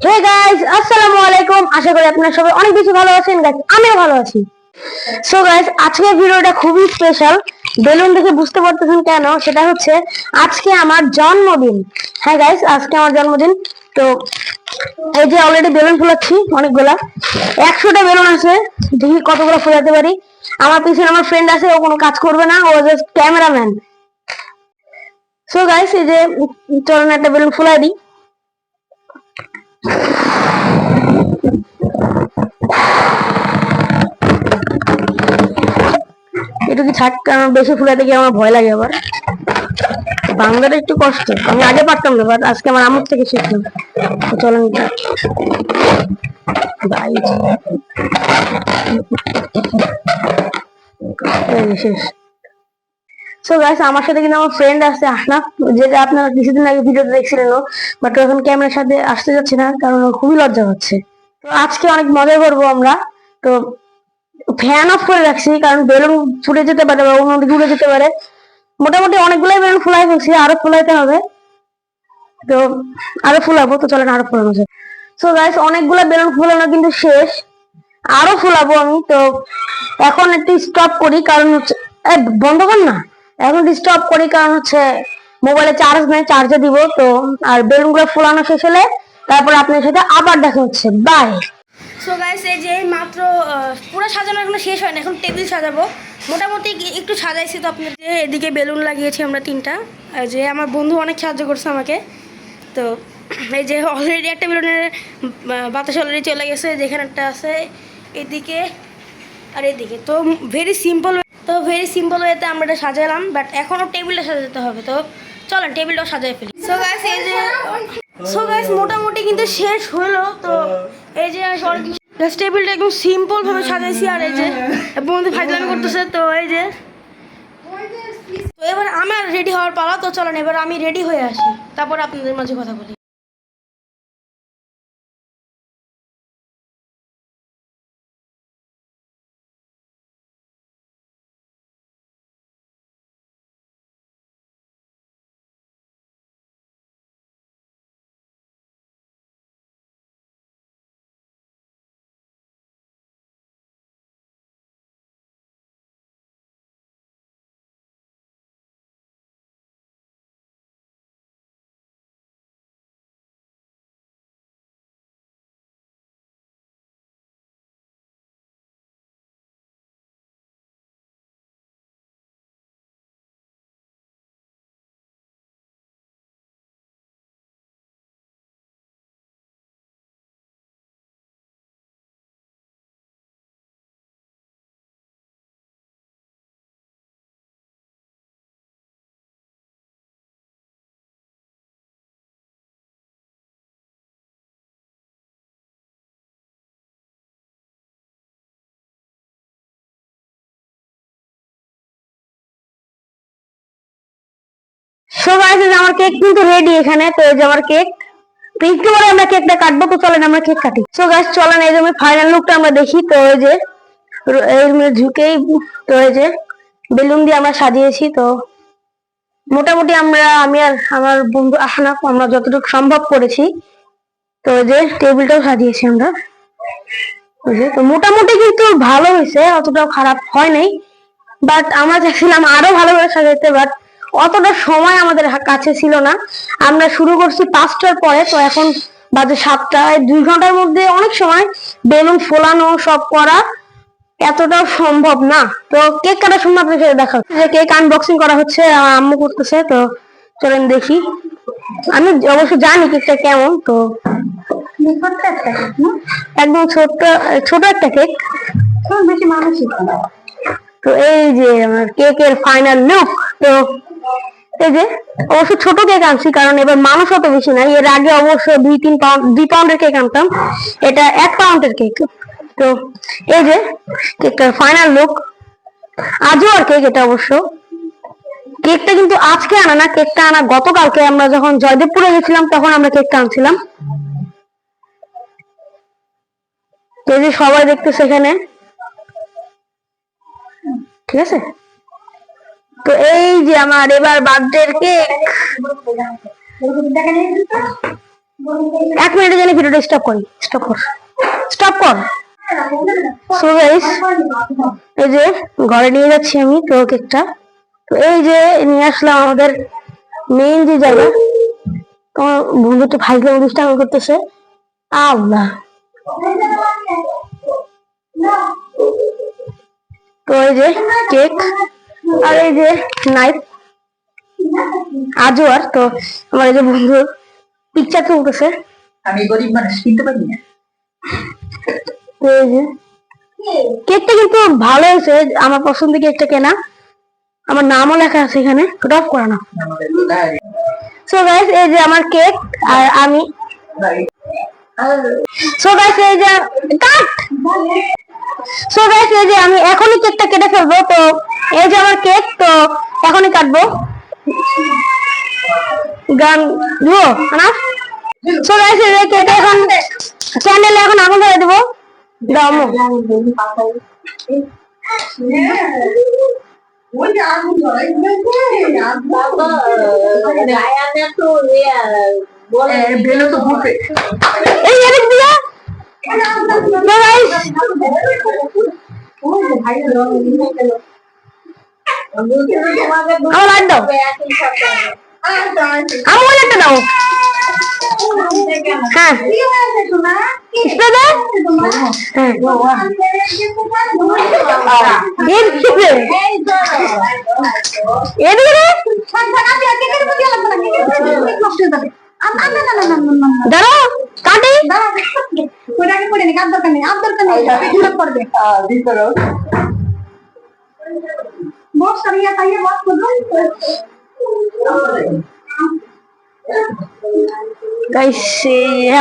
Hey guys, আসসালামু আলাইকুম। আশা করি আপনারা সবাই অনেক বেশি ভালো আছেন। গাইস, আমিও ভালো আছি। সো গাইস, আজকের ভিডিওটা খুবই স্পেশাল। বেলুন দেখে বুঝতে পারতেছেন কেন, সেটা হচ্ছে আজকে আমার জন্মদিন। হ্যাঁ গাইস, আজকে আমার জন্মদিন। তো এই যে অলরেডি বেলুন ফুলাচ্ছি অনেকগুলা, 100টা বেলুন আছে। দেখি কতগুলো ফুলাতে পারি। আমার পিছনে আমার ফ্রেন্ড আছে, ও কোনো কাজ করবে না, ও জাস্ট ক্যামেরাম্যান। সো গাইস, এই যে চলুন একটা বেলুন ফুলাই দিই। একটু কি থাক, কারণ বেশি ফুলাতে গিয়ে আমার ভয় লাগে। আবার বাংলাটা একটু কষ্ট, আমি আগে পারতাম না, বাট আজকে আমার আম্মুর থেকে শিখলাম। তো চলেন শেষ। সো গাইস, আমার সাথে কিন্তু আমার ফ্রেন্ড আছে আহনাফ, যেটা আপনারা কিছুদিন আগে ভিডিওতে দেখছিলেন, বাট এখন ক্যামেরার সাথে আসতে যাচ্ছে না, কারণ খুবই লজ্জা হচ্ছে। তো আজকে অনেক মজা করবো আমরা। তো ফ্যান অফ করে রাখছি, কারণ বেলুন ফুটে যেতে পারে বা অন্যদিকে উড়ে যেতে পারে। মোটামুটি অনেকগুলাই বেলুন ফুলাই ফেলছি, আরো ফুলাইতে হবে। তো আরো ফুলাবো, তো চলেন আরো ফুলানো যায়। সো গাইস, অনেকগুলা বেলুন ফুলানো কিন্তু শেষ, আরো ফুলাবো আমি। তো এখন একটু স্টপ করি, কারণ হচ্ছে বন্ধ কর না। এখন স্টপ করি কারণ হচ্ছে মোবাইলে চার্জ নেই, চার্জে দিব। তো আর বেলুন গুলো ফুলানো শেষ হলে তারপর আপনার সাথে আবার দেখা হচ্ছে। বাই। সো গাইস, এই যে মাত্র পুরো সাজানো এখনো শেষ হয়নি, এখন টেবিল সাজাবো। মোটামুটি একটু সাজাইছি। তো আপনার যে এদিকে বেলুন লাগিয়েছি আমরা 3টা, যে আমার বন্ধু অনেক সাহায্য করছে আমাকে। তো এই যে অলরেডি একটা বেলুনের বাতাস অলরেডি চলে গেছে, যেখানে একটা আছে এদিকে আর এদিকে। তো ভেরি সিম্পল ওয়েতে আমরা এটা সাজালাম, বাট এখনও টেবিলটা সাজাতে হবে। তো চলেন টেবিলটাও সাজাই ফেলি। সো গাইস, মোটামুটি কিন্তু শেষ হলো। তো এই যে টেবিলটা একদম সিম্পল ভাবে সাজাইছি, আর এই যে বন্ধু ফাইজলামি করতেছে। তো এই যে তো এবার আমার রেডি হওয়ার পালা। তো চলেন এবার আমি রেডি হয়ে আসি, তারপর আপনাদের মাঝে কথা বলি। সো গাইস, আমার কেক কিন্তু রেডি এখানে। তো এই যে আমার কেক, তো একটু পরে আমরা কেকটা কাটবো। তো চলেন আমরা কেক কাটি। সো গাইস, চলেন এই যে ফাইনাল লুকটা আমরা দেখি। তো এই যে এর ঝুঁকেই, তো এই যে বেলুন দিয়ে আমরা সাজিয়েছি। তো মোটামুটি আমি আর আমার বন্ধু আহনাফ আমরা যতটুকু সম্ভব করেছি। তো এই যে টেবিলটাও সাজিয়েছি আমরা। ওই যে তো মোটামুটি কিন্তু ভালো হয়েছে, অতটাও খারাপ হয় নাই। বাট আমরা চাইছিলাম আরো ভালো করে সাজাতে, বাট অতটা সময় আমাদের কাছে ছিল না। আমরা শুরু করছি 5টার পরে, তো এখন বাজে 7টায়। 2 ঘন্টার মধ্যে অনেক সময় বেলুন ফোলানো সব করা এতটাও সম্ভব না। তো কেক কাটার সময় আপনার সাথে দেখা হচ্ছে, যে কেক আনবক্সিং করা হচ্ছে, আমার আম্মু করতেছে। তো চলেন দেখি। আমি অবশ্য জানি কেকটা কেমন। তো একদম ছোট্ট ছোট একটা কেক, বেশি মানুষই। তো এই যে আমার কেকের ফাইনাল লুক। তো এই যে অবশ্য ছোট কেক আনছি, কারণ এবার মানুষ অত বেশি নাই। এর আগে অবশ্য 2-3 পাউন্ডের কেক আনতাম, এটা 1 পাউন্ডের কেক। তো এই যে কেকটার ফাইনাল লুক। আজও আর কেক এটা অবশ্য। কেকটা কিন্তু আজকে আনা না, কেকটা আনা গতকালকে। আমরা যখন জয়দেবপুরে গেছিলাম তখন আমরা কেকটা আনছিলাম। তো এই যে সবাই দেখতেছে এখানে, ঠিক আছে। তো এই যে আমার এবার বার্থডের কেক। 1 মিনিটের জন্য ভিডিওটা স্টপ করি। স্টপ কর, স্টপ কর। সো গাইস, এই যে ঘরে নিয়ে যাচ্ছি আমি তো কেকটা। তো এই যে নিয়ে আসলাম আমাদের মেইন যে জায়গা। তো বন্ধু তো ভাইকে ডিস্টার্ব করতেছে। আল্লাহ, তো এই যে কেক আর এই যে নাইফ আজও। আর তো আমার এই যে বন্ধুর পিকচার তো উঠেছে। আমি গরিব মানুষ কিনতে পারি না। তো এই যে কেকটা কিন্তু ভালো হয়েছে, আমার পছন্দের কেকটা কেনা। আমার নামও লেখা আছে এখানে, ওটা অফ করা না। সো গাইস, এই যে আমার কেক আর আমি। সো গাইস, এই যে কাট। সো গাইস, এই যে আমি এখনই কেকটা কেটে ফেলবো। তো এই যে আমার কেক, তো এখনই কাটবো। গান দিব না। সো গাইস, এই যে কেক এখন চ্যানেলে এখন আগুন ধরে দেবো। দাও দাও। হ্যাঁ,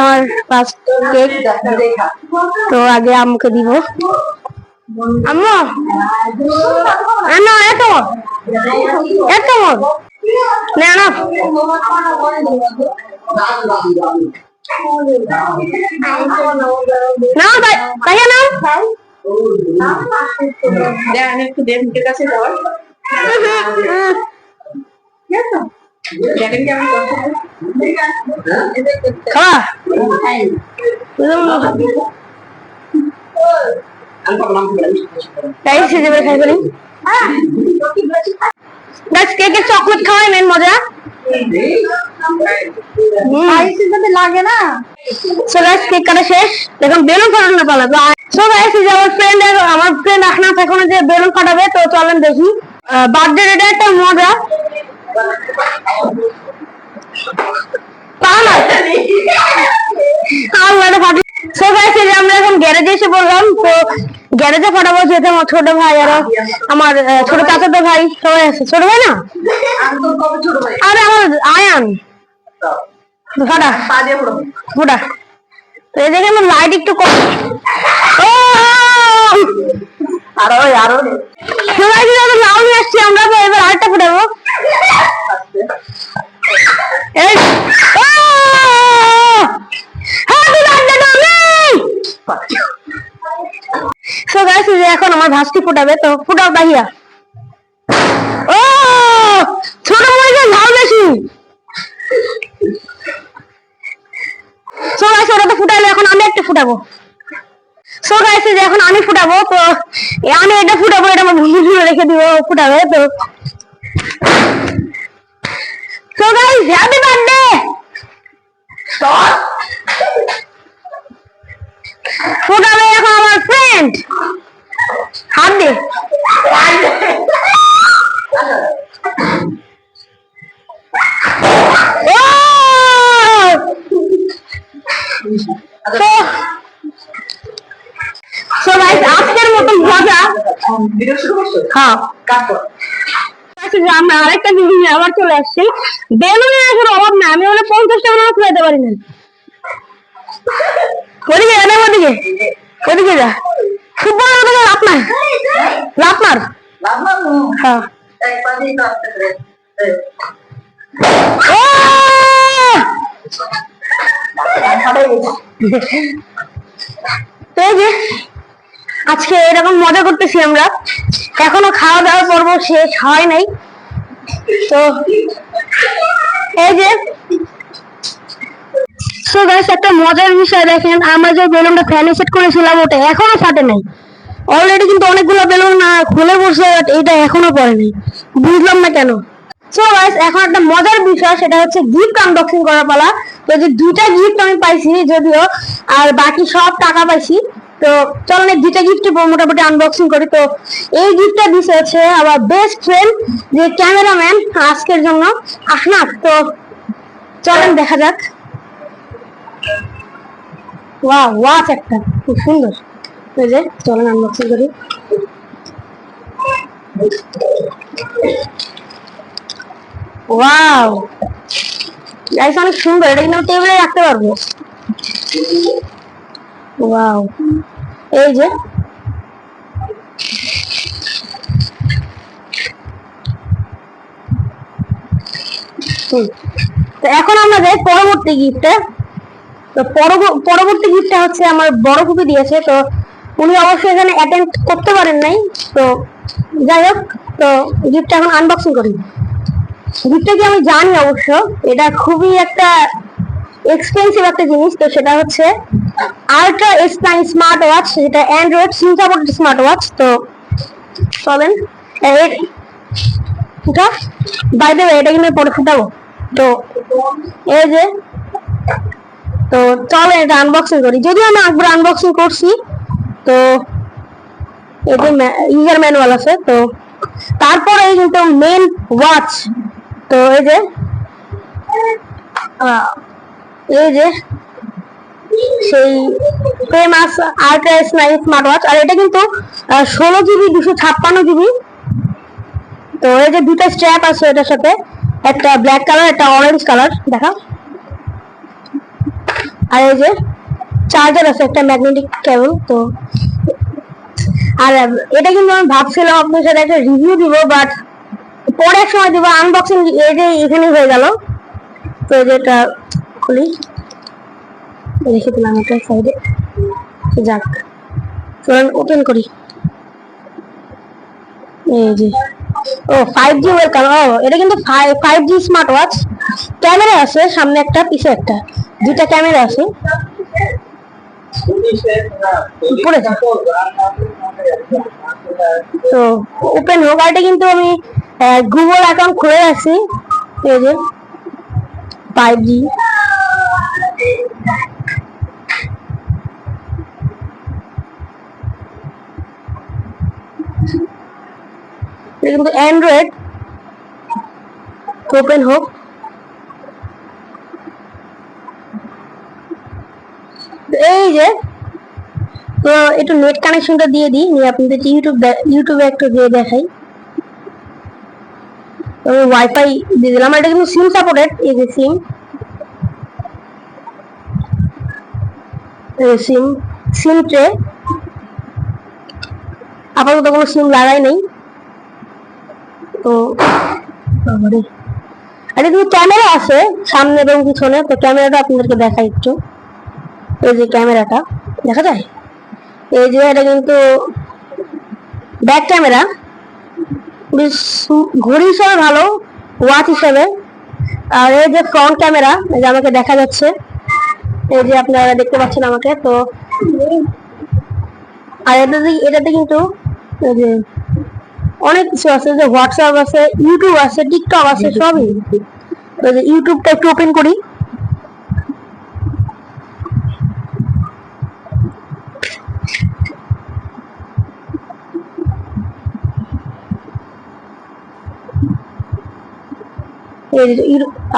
আমার ফার্স্ট কেক। তো আগে আম্মুকে দিব। আম্মু, না এত এত না না, না ভাইয়া না। একটু দেবকে কাছে যাওয়ার চকলেট খাওয়াই মেন মজা লাগে না। কেক কাটা শেষ, এখন বেলুন ফাটানো পালা। আমার ফ্রেন্ড আহনাফ এখন যে বেলুন ফাটাবে, তো চলেন দেখি। বার্থডে এটা একটা মজা। আমরা এখন গ্যারেজে এসে বললাম, তো গ্যারেজে ফাটাবো, যেহেতু আমার ছোট ভাই আর আমার ছোট চাচাতো ভাই সবাই আছে। ছোট ভাই না, আরে আমার আয়ান ফাটা ফুটা। তো এই দেখে আমার লাইট একটু কম। আরো আরো লাউ নিয়ে আসছি আমরা, তো এবার আরেকটা ফুটাবো। এখন আমার ভাস্তি ফুটাবে, তো ফুটাও বাহিয়া। ও ছোট মরিচের ঝাল বেশি। ওটা তো ফুটাইলো, এখন আমি একটা ফুটাবো। এখন আমি ফুটাবো, তো আমি এটা ফুটাবো, এটা আমার বন্ধু রেখে দিব ফুটাবে। তো হ্যাপি বার্থডে। ফুটাবে এখন আমার ফ্রেন্ড। হাত দে। আজকের মতন মজা। হ্যাঁ, আমরা আরেকটা জিনিস আবার চলে আসছি। বেলুনের এখন অভাব না, আমি 50 টাকা না খাইতে পারি না। ওদিকে যা, ওদিকে ওদিকে যা। খুব বড় ওদিকে আপনার আপনার হ্যাঁ। আজকে এরকম মজা করতেছি আমরা, এখনো খাওয়া দাওয়ার পর্ব শেষ হয় নাই। তো এই যে সো গাইস, একটা মজার বিষয় দেখেন, আমরা যে বেলুনটা ফ্যানে সেট করেছিলাম ওটা এখনো ফাটে নাই। অলরেডি কিন্তু অনেকগুলো বেলুন খুলে পড়ছে, বাট এটা এখনো পড়েনি, বুঝলাম না কেন। সো গাইস, এখন একটা মজার বিষয়, সেটা হচ্ছে গিফট আনবক্সিং করার পালা। তো যে দুইটা গিফট আমি পাইছি যদিও, আর বাকি সব টাকা পাইছি। তো চলেন এই দুইটা গিফট মোটামুটি আনবক্সিং করি। তো এই গিফটটা দিছে হচ্ছে আমার বেস্ট ফ্রেন্ড, যে ক্যামেরাম্যান আজকের জন্য আহনাফ। তো চলেন দেখা যাক। ওয়াও, ওয়াচ একটা খুব সুন্দর। এই যে চলেন আনবক্সিং করি। ওয়াও গাইস, অনেক সুন্দর। এটা কিন্তু টেবিলে রাখতে পারবো। ওয়াও, এই যে তো এখন আমরা যাই পরবর্তী গিফটে। তো পরবর্তী গিফটটা হচ্ছে আমার বড় ফুপি দিয়েছে। তো উনি অবশ্যই এখানে অ্যাটেন্ড করতে পারেন নাই। তো যাই হোক, তো গিফটটা এখন আনবক্সিং করি। গিফটটা কি আমি জানি অবশ্য, এটা খুবই একটা এক্সপেন্সিভ একটা জিনিস। তো সেটা হচ্ছে আল্ট্রা S9 স্মার্ট ওয়াচ, যেটা Android SIM supported smart watch. তো চলেন এটা বাই দ্য ওয়ে, এটা কিন্তু পরে ফুটাবো। তো এই যে, তো চলেন এটা আনবক্সিং করি। যদিও আমি একবার আনবক্সিং করছি। তো এতে ইউজার ম্যানুয়াল আছে। তো তারপরে কিন্তু মেন ওয়াচ। তো এই যে সেই famous ultra S9 smart watch. আর এটা কিন্তু 16GB 256GB। তো এই যে দুটো স্ট্র্যাপ আছে এটার সাথে, একটা ব্ল্যাক কালার, একটা অরেঞ্জ কালার দেখা। আর এই যে চার্জার আছে, একটা ম্যাগনেটিক কেবল। তো আর এটা কিন্তু আমি ভাবছিলাম আপনার সাথে একটা রিভিউ দিব, বাট পরে এক সময় দিব। আনবক্সিং এই যে এখানেই হয়ে গেল। তো যেটা খুলি, রেখে দিলাম এটা সাইডে। যাক, চলুন ওপেন করি। এই যে, ও 5G ওয়েলকাম। ও এটা কিন্তু 5G স্মার্ট ওয়াচ। ক্যামেরা আছে সামনে একটা, পিছে একটা, দুইটা ক্যামেরা আছে। তো ওপেন হোক। আর এটা কিন্তু আমি গুগল অ্যাকাউন্ট খুলে রাখছি। এই যে 5G, এটা কিন্তু অ্যান্ড্রয়েড। ওপেন হোক। এই যে, তো একটু নেট কানেকশনটা দিয়ে দিই, নিয়ে আপনাদের ইউটিউবে একটু দিয়ে দেখাই। আমি ওয়াইফাই দিয়ে দিলাম। এটা কিন্তু সিম সাপোর্টেড। এই যে সিম ট্রে। আপাতত কোনো সিম লাগাই নেই। তো আর কিন্তু ক্যামেরা আছে সামনে এবং পিছনে। তো ক্যামেরাটা আপনাদেরকে দেখাই একটু। এই যে ক্যামেরাটা দেখা যায়। এই যে এটা কিন্তু ব্যাক ক্যামেরা, বেশ ঘড়ি হিসাবে ভালো, ওয়াচ হিসাবে। আর এই যে ফ্রন্ট ক্যামেরা, এই যে আমাকে দেখা যাচ্ছে, এই যে আপনারা দেখতে পাচ্ছেন আমাকে। তো আর এটাতে কিন্তু এই যে অনেক কিছু আছে, যে হোয়াটসঅ্যাপ আছে, ইউটিউব আছে, টিকটক আছে, সবই। তো যে ইউটিউবটা একটু ওপেন করি।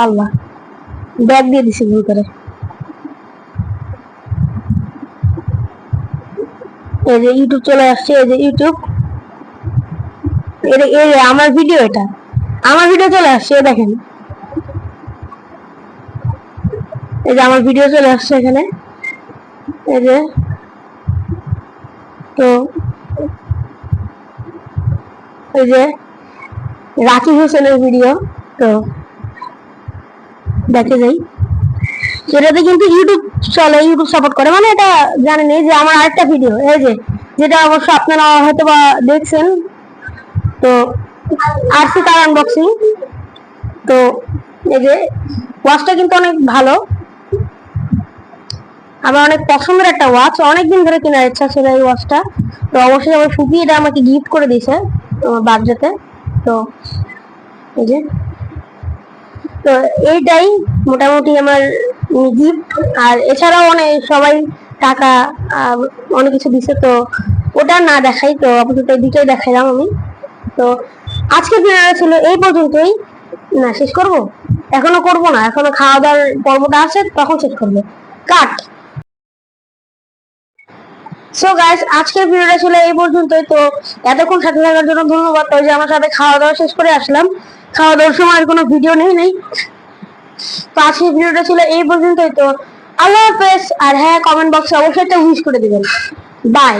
আল্লাহ, ব্যাগ দিয়ে দিছি ভুল করে। এই যে ইউটিউব চলে আসছে। এই যে ইউটিউব, এই আমার ভিডিও, এটা আমার ভিডিও চলে আসছে। দেখেন, এই যে আমার ভিডিও চলে আসছে এখানে। এই যে, তো এই যে রাকিব হোসেনের ভিডিও। তো দেখে যাই, সেটাতে কিন্তু ইউটিউব চলে, ইউটিউব সাপোর্ট করে। মানে এটা জানেন, এই যে আমার আরেকটা ভিডিও, এই যে যেটা অবশ্য আপনারা হয়তো বা দেখছেন। তো আরসি কার আনবক্সিং। তো এই যে ওয়াচটা কিন্তু অনেক ভালো। আমার অনেক পছন্দের একটা ওয়াচ, অনেকদিন ধরে কেনার ইচ্ছা ছিল এই ওয়াচটা। তো অবশ্যই আমার ফুপি এটা আমাকে গিফট করে দিয়েছে আমার বার্থডেতে। তো এই যে, তো এইটাই মোটামুটি আমার গিফট। আর এছাড়াও অনেক সবাই টাকা অনেক কিছু দিছে, তো ওটা না দেখাই, তো আপাতত এই দুটোই দেখাইলাম আমি। তো আজকের ভিডিওটা ছিল এই পর্যন্তই। না, শেষ করব? এখনো করব না, এখনো খাওয়া দাওয়ার পর্বটা আছে, তখন শেষ করবো। কাট। সো গাইস, আজকের ভিডিওটা ছিল এই পর্যন্তই। তো এতক্ষণ সাথে থাকার জন্য ধন্যবাদ। তো যে আমার সাথে খাওয়া দাওয়া শেষ করে আসলাম, খাওয়া দাওয়ার সময় আর কোনো ভিডিও নেই। তো আজকের ভিডিওটা ছিল এই পর্যন্তই। তো আল্লাহ হাফেজ। আর হ্যাঁ, কমেন্ট বক্সে অবশ্যই একটা উইশ করে দিবেন। বাই।